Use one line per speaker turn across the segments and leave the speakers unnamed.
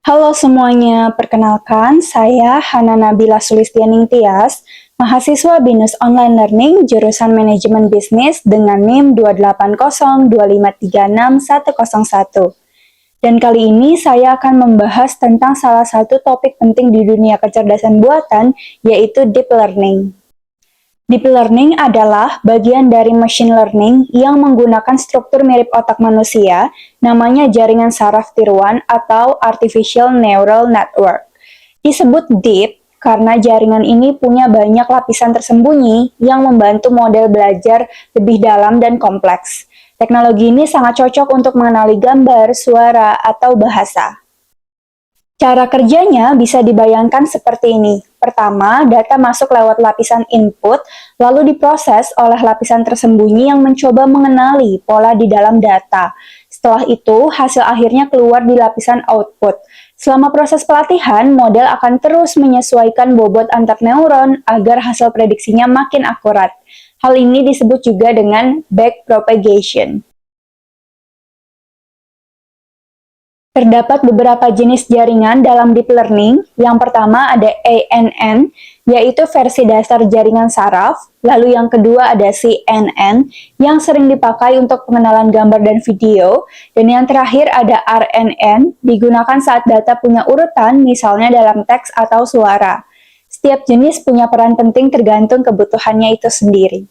Halo semuanya, perkenalkan saya Hana Nabila Sulistianing Tias, mahasiswa BINUS Online Learning jurusan Manajemen Bisnis dengan NIM 28025366101. Dan kali ini saya akan membahas tentang salah satu topik penting di dunia kecerdasan buatan, yaitu Deep Learning. Deep Learning adalah bagian dari machine learning yang menggunakan struktur mirip otak manusia, namanya jaringan saraf tiruan atau Artificial Neural Network. Disebut deep karena jaringan ini punya banyak lapisan tersembunyi yang membantu model belajar lebih dalam dan kompleks. Teknologi ini sangat cocok untuk mengenali gambar, suara, atau bahasa. Cara kerjanya bisa dibayangkan seperti ini. Pertama, data masuk lewat lapisan input, lalu diproses oleh lapisan tersembunyi yang mencoba mengenali pola di dalam data. Setelah itu, hasil akhirnya keluar di lapisan output. Selama proses pelatihan, model akan terus menyesuaikan bobot antar neuron agar hasil prediksinya makin akurat. Hal ini disebut juga dengan backpropagation. Terdapat beberapa jenis jaringan dalam deep learning. Yang pertama ada ANN, yaitu versi dasar jaringan saraf. Lalu yang kedua ada CNN, yang sering dipakai untuk pengenalan gambar dan video. Dan yang terakhir ada RNN, digunakan saat data punya urutan, misalnya dalam teks atau suara. Setiap jenis punya peran penting tergantung kebutuhannya itu sendiri.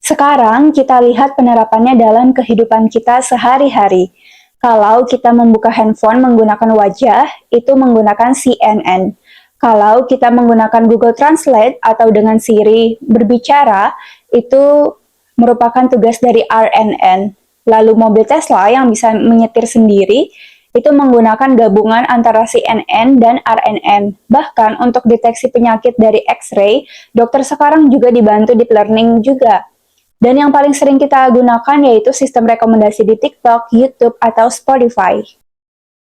Sekarang kita lihat penerapannya dalam kehidupan kita sehari-hari. Kalau kita membuka handphone menggunakan wajah, itu menggunakan CNN. Kalau kita menggunakan Google Translate atau dengan Siri berbicara, itu merupakan tugas dari RNN. Lalu mobil Tesla yang bisa menyetir sendiri, itu menggunakan gabungan antara CNN dan RNN. Bahkan untuk deteksi penyakit dari X-ray, dokter sekarang juga dibantu deep learning juga. Dan yang paling sering kita gunakan yaitu sistem rekomendasi di TikTok, YouTube, atau Spotify.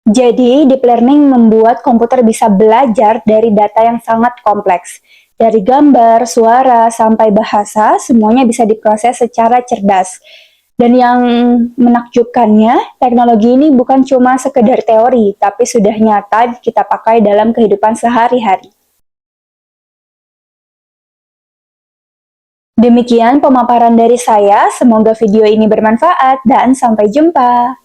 Jadi, deep learning membuat komputer bisa belajar dari data yang sangat kompleks. Dari gambar, suara, sampai bahasa, semuanya bisa diproses secara cerdas. Dan yang menakjubkannya, teknologi ini bukan cuma sekedar teori, tapi sudah nyata kita pakai dalam kehidupan sehari-hari. Demikian pemaparan dari saya, semoga video ini bermanfaat dan sampai jumpa.